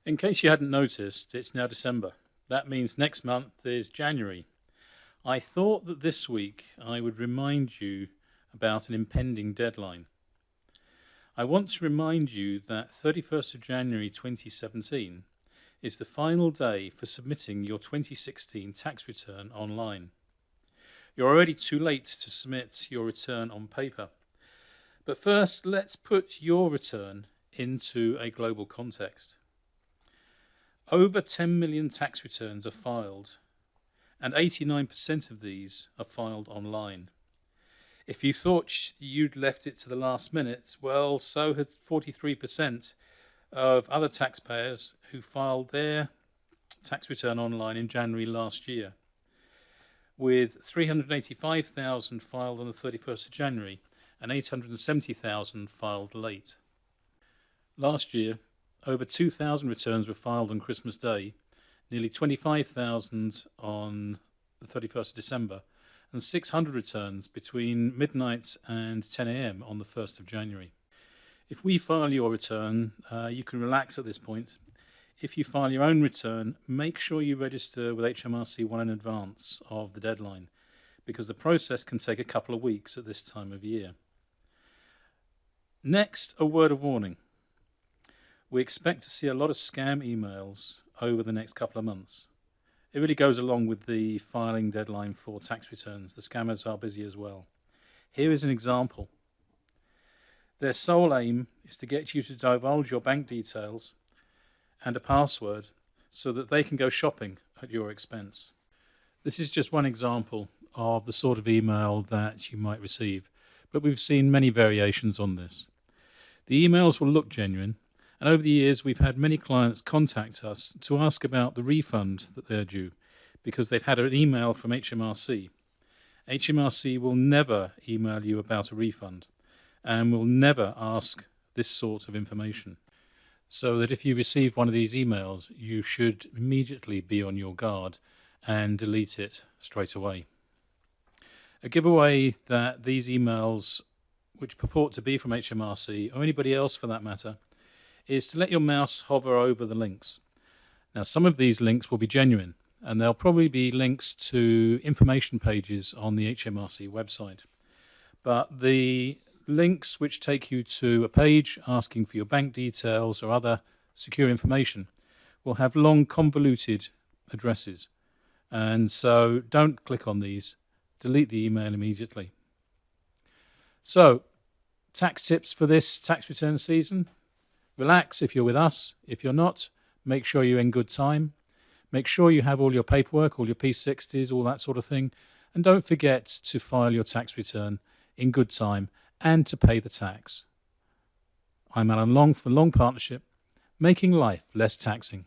In case you hadn't noticed, it's now December. That means next month is January. I thought that this week I would remind you about an impending deadline. I want to remind you that 31st of January 2017 is the final day for submitting your 2016 tax return online. You're already too late to submit your return on paper. But first, let's put your return into a global context. Over 10 million tax returns are filed, and 89% of these are filed online. If you thought you'd left it to the last minute, well, so had 43% of other taxpayers who filed their tax return online in January last year, with 385,000 filed on the 31st of January and 870,000 filed late. Last year, over 2,000 returns were filed on Christmas Day, nearly 25,000 on the 31st of December, and 600 returns between midnight and 10 a.m. on the 1st of January. If we file your return, you can relax at this point. If you file your own return, make sure you register with HMRC well in advance of the deadline, because the process can take a couple of weeks at this time of year. Next, a word of warning. We expect to see a lot of scam emails over the next couple of months. It really goes along with the filing deadline for tax returns. The scammers are busy as well. Here is an example. Their sole aim is to get you to divulge your bank details and a password so that they can go shopping at your expense. This is just one example of the sort of email that you might receive, but we've seen many variations on this. The emails will look genuine, and over the years we've had many clients contact us to ask about the refund that they're due because they've had an email from HMRC. HMRC will never email you about a refund and will never ask this sort of information. So that if you receive one of these emails, you should immediately be on your guard and delete it straight away. A giveaway that these emails, which purport to be from HMRC, or anybody else for that matter, is to let your mouse hover over the links. Now, some of these links will be genuine, and they'll probably be links to information pages on the HMRC website. But the links which take you to a page asking for your bank details or other secure information will have long convoluted addresses. And so don't click on these. Delete the email immediately. So, tax tips for this tax return season. Relax if you're with us. If you're not, make sure you're in good time. Make sure you have all your paperwork, all your P60s, all that sort of thing. And don't forget to file your tax return in good time and to pay the tax. I'm Alan Long for Long Partnership, making life less taxing.